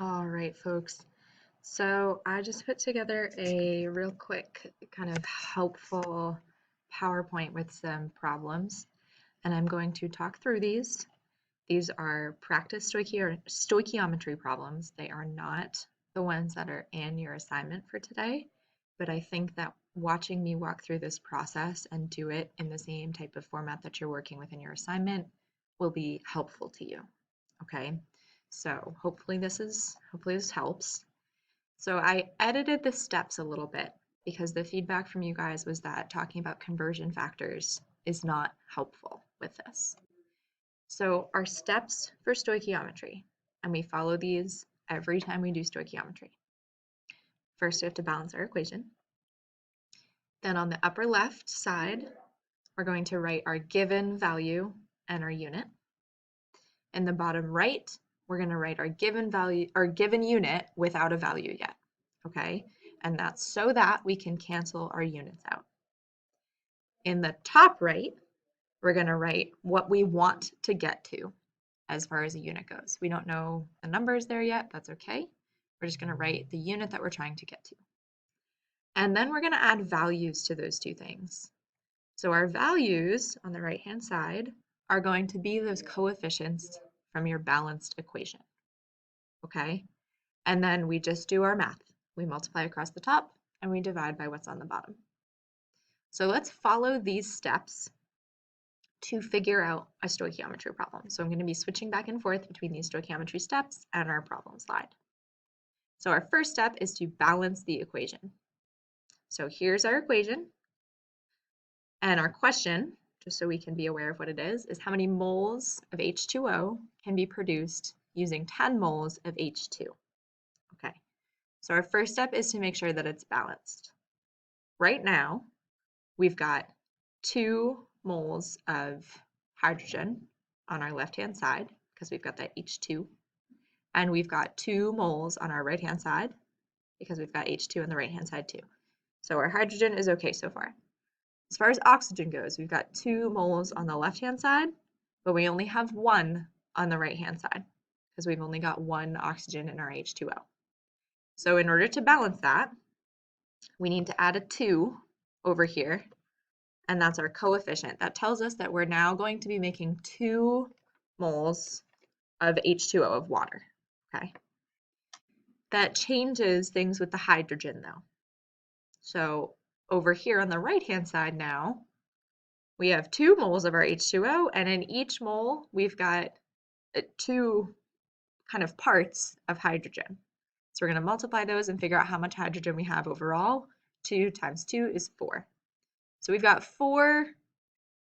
All right, folks. So I just put together a real quick kind of helpful PowerPoint with some problems, and I'm going to talk through these. These are practice stoichiometry problems. They are not the ones that are in your assignment for today, but I think that watching me walk through this process and do it in the same type of format that you're working with in your assignment will be helpful to you. Okay? So hopefully this helps. So I edited the steps a little bit because the feedback from you guys was that talking about conversion factors is not helpful with this. So our steps for stoichiometry, and we follow these every time we do stoichiometry. First, we have to balance our equation. Then on the upper left side, we're going to write our given value and our unit. In the bottom right, we're going to write our given value, our given unit without a value yet, okay? And that's so that we can cancel our units out. In the top right, we're going to write what we want to get to as far as a unit goes. We don't know the numbers there yet, that's okay. We're just going to write the unit that we're trying to get to. And then we're going to add values to those two things. So our values on the right-hand side are going to be those coefficients from your balanced equation, okay? And then we just do our math. We multiply across the top and we divide by what's on the bottom. So let's follow these steps to figure out a stoichiometry problem. So I'm going to be switching back and forth between these stoichiometry steps and our problem slide. So our first step is to balance the equation. So here's our equation. And our question, just so we can be aware of what it is how many moles of H2O can be produced using 10 moles of H2? Okay, so our first step is to make sure that it's balanced. Right now, we've got 2 moles of hydrogen on our left-hand side because we've got that H2, and we've got 2 moles on our right-hand side because we've got H2 on the right-hand side too. So our hydrogen is okay so far. As far as oxygen goes, we've got 2 moles on the left-hand side, but we only have 1 on the right-hand side because we've only got 1 oxygen in our H2O. So in order to balance that, we need to add a 2 over here, and that's our coefficient. That tells us that we're now going to be making 2 moles of H2O of water, okay? That changes things with the hydrogen though. So over here on the right-hand side now, we have 2 moles of our H2O, and in each mole, we've got 2 kind of parts of hydrogen. So we're going to multiply those and figure out how much hydrogen we have overall. 2 times 2 is 4. So we've got 4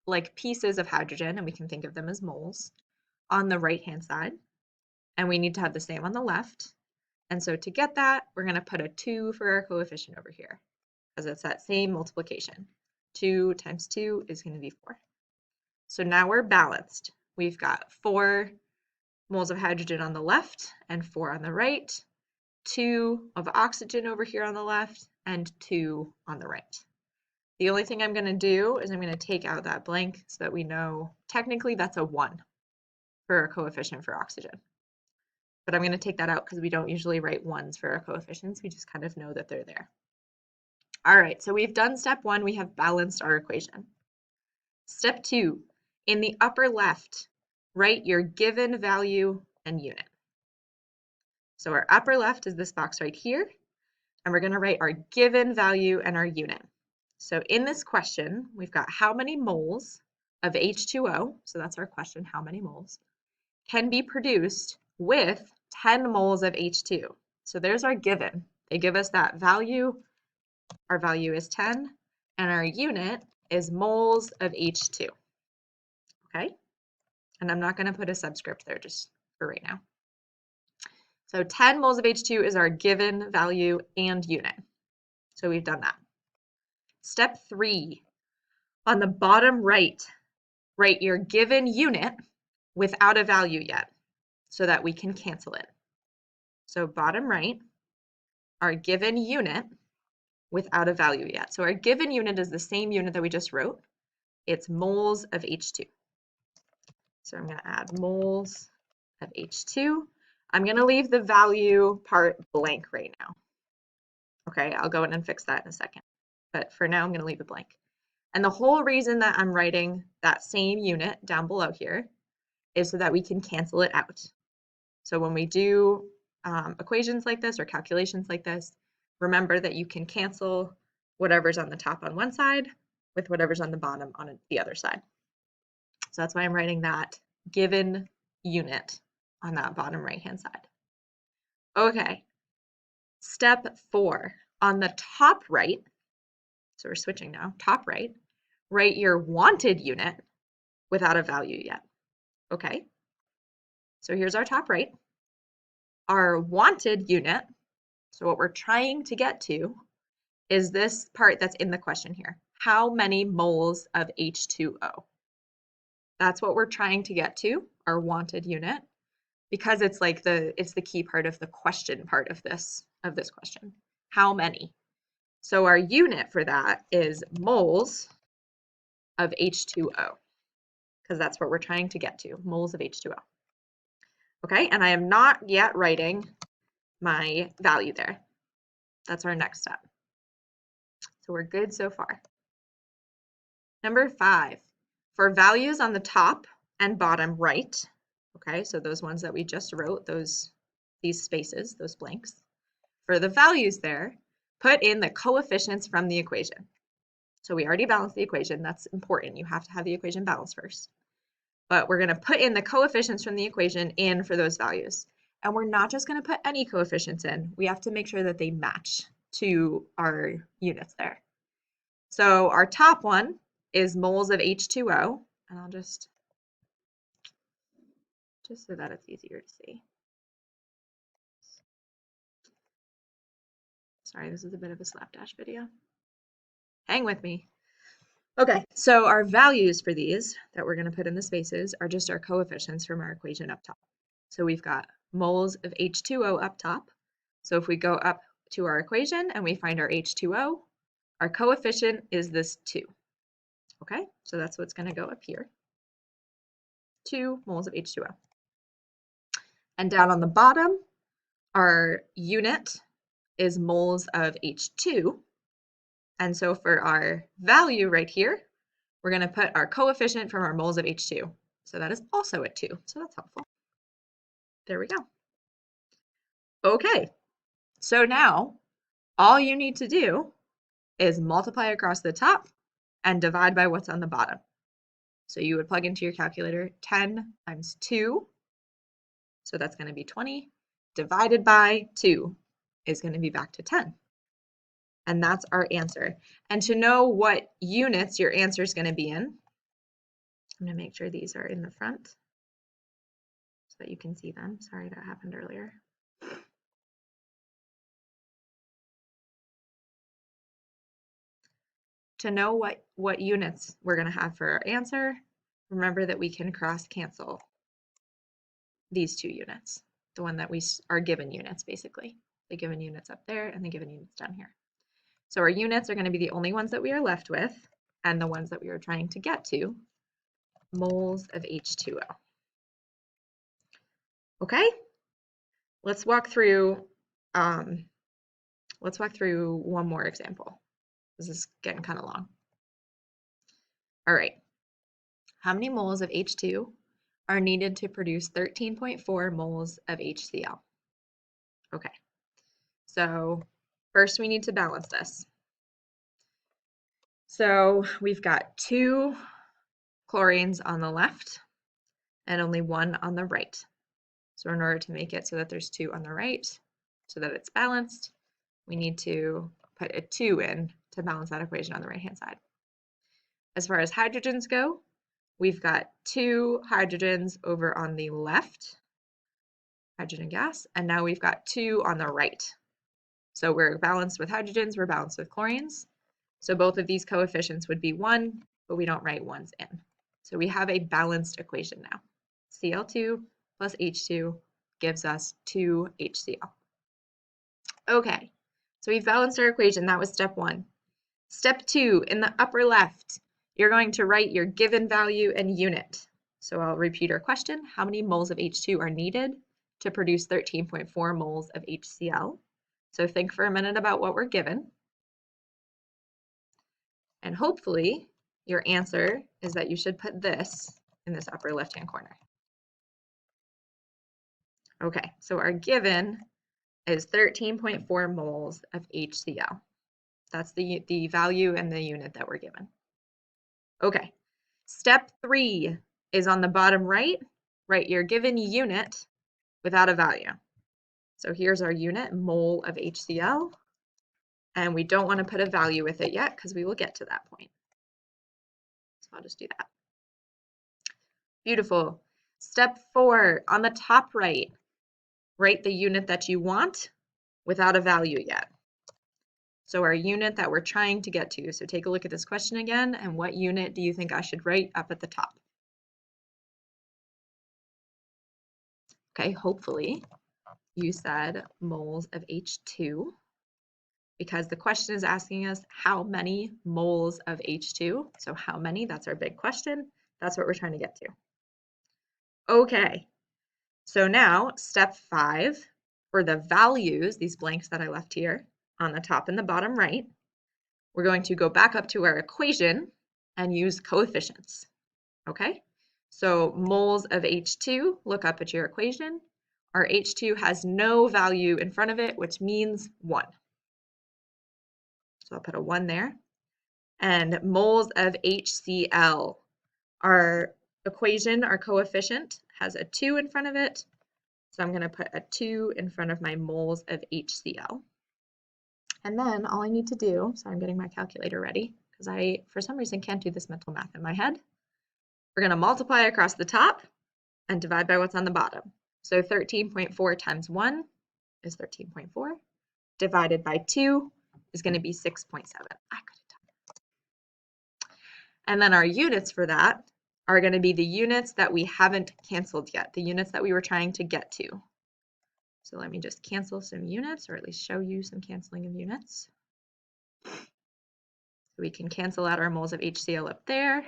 like pieces of hydrogen, and we can think of them as moles, on the right-hand side. And we need to have the same on the left. And so to get that, we're going to put a 2 for our coefficient over here, because it's that same multiplication. 2 times 2 is going to be 4. So now we're balanced. We've got 4 moles of hydrogen on the left and 4 on the right, 2 of oxygen over here on the left, and 2 on the right. The only thing I'm going to do is I'm going to take out that blank so that we know technically that's a 1 for our coefficient for oxygen. But I'm going to take that out because we don't usually write 1s for our coefficients. We just kind of know that they're there. All right, so we've done step 1. We have balanced our equation. Step 2, in the upper left, write your given value and unit. So our upper left is this box right here, and we're going to write our given value and our unit. So in this question, we've got how many moles of H2O, so that's our question, how many moles, can be produced with 10 moles of H2. So there's our given. They give us that value. Our value is 10, and our unit is moles of H2. Okay? And I'm not going to put a subscript there just for right now. So 10 moles of H2 is our given value and unit. So we've done that. Step 3, on the bottom right, write your given unit without a value yet so that we can cancel it. So bottom right, our given unit without a value yet. So our given unit is the same unit that we just wrote. It's moles of H2. So I'm going to add moles of H2. I'm going to leave the value part blank right now. Okay, I'll go in and fix that in a second. But for now, I'm going to leave it blank. And the whole reason that I'm writing that same unit down below here is so that we can cancel it out. So when we do equations like this or calculations like this, remember that you can cancel whatever's on the top on one side with whatever's on the bottom on the other side. So that's why I'm writing that given unit on that bottom right-hand side. Okay, step 4. On the top right, so we're switching now, top right, write your wanted unit without a value yet. Okay, so here's our top right. Our wanted unit, so what we're trying to get to, is this part that's in the question here. How many moles of H2O? That's what we're trying to get to, our wanted unit, because it's like it's the key part of the question part of this question. How many? So our unit for that is moles of H2O, because that's what we're trying to get to, moles of H2O. Okay, and I am not yet writing my value there. That's our next step. So we're good so far. Number 5, for values on the top and bottom right, okay, so those ones that we just wrote, these spaces, those blanks, for the values there, put in the coefficients from the equation. So we already balanced the equation. That's important. You have to have the equation balanced first. But we're going to put in the coefficients from the equation in for those values. And we're not just going to put any coefficients in. We have to make sure that they match to our units there. So our top one is moles of H2O. And I'll just so that it's easier to see. Sorry, this is a bit of a slapdash video. Hang with me. Okay, so our values for these that we're going to put in the spaces are just our coefficients from our equation up top. So we've got moles of H2O up top. So if we go up to our equation and we find our H2O, our coefficient is this 2. Okay, so that's what's going to go up here. 2 moles of H2O. And down on the bottom, our unit is moles of H2. And so for our value right here, we're going to put our coefficient from our moles of H2. So that is also at 2. So that's helpful. There we go. Okay, so now all you need to do is multiply across the top and divide by what's on the bottom. So you would plug into your calculator 10 times 2. So that's going to be 20 divided by 2 is going to be back to 10. And that's our answer. And to know what units your answer is going to be in, I'm going to make sure these are in the front so that you can see them. Sorry, that happened earlier. To know what units we're going to have for our answer, remember that we can cross cancel these 2 units, the one that we are given units, basically. The given units up there and the given units down here. So our units are going to be the only ones that we are left with, and the ones that we are trying to get to, moles of H2O. Okay, let's walk through one more example. This is getting kind of long. All right, how many moles of H2 are needed to produce 13.4 moles of HCl? Okay, so first we need to balance this. So we've got 2 chlorines on the left and only 1 on the right. So in order to make it so that there's 2 on the right, so that it's balanced, we need to put a 2 in to balance that equation on the right-hand side. As far as hydrogens go, we've got 2 hydrogens over on the left, hydrogen gas, and now we've got 2 on the right. So we're balanced with hydrogens, we're balanced with chlorines. So both of these coefficients would be 1, but we don't write 1s in. So we have a balanced equation now. Cl2 plus H2 gives us 2 HCl. Okay, so we've balanced our equation. That was step 1. Step 2, in the upper left, you're going to write your given value and unit. So I'll repeat our question. How many moles of H2 are needed to produce 13.4 moles of HCl. So think for a minute about what we're given. And hopefully your answer is that you should put this in this upper left-hand corner. Okay, so our given is 13.4 moles of HCl. That's the value and the unit that we're given. Okay, step 3 is on the bottom right. Write your given unit without a value. So here's our unit, mole of HCl. And we don't want to put a value with it yet because we will get to that point. So I'll just do that. Beautiful. Step 4, on the top right, write the unit that you want without a value yet. So our unit that we're trying to get to. So take a look at this question again, and what unit do you think I should write up at the top? Okay, hopefully you said moles of H2, because the question is asking us how many moles of H2. So how many, that's our big question. That's what we're trying to get to. Okay, so now step 5, for the values, these blanks that I left here on the top and the bottom right, we're going to go back up to our equation and use coefficients. Okay, so moles of H2, look up at your equation. Our H2 has no value in front of it, which means 1. So I'll put a 1 there. And moles of HCl, our equation, our coefficient, has a 2 in front of it. So I'm going to put a 2 in front of my moles of HCl. And then all I need to do, so I'm getting my calculator ready, because I, for some reason, can't do this mental math in my head. We're going to multiply across the top and divide by what's on the bottom. So 13.4 times 1 is 13.4, divided by 2 is going to be 6.7. And then our units for that are going to be the units that we haven't canceled yet, the units that we were trying to get to. So let me just cancel some units, or at least show you some canceling of units. So we can cancel out our moles of HCl up there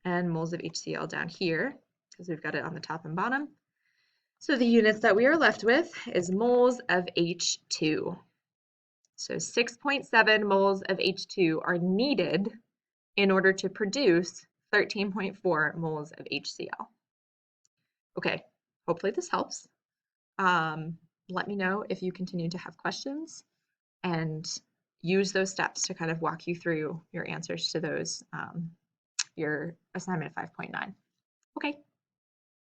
and moles of HCl down here, because we've got it on the top and bottom. So the units that we are left with is moles of H2. So 6.7 moles of H2 are needed in order to produce 13.4 moles of HCl. Okay, hopefully this helps. Let me know if you continue to have questions, and use those steps to kind of walk you through your answers to those, your assignment 5.9. Okay.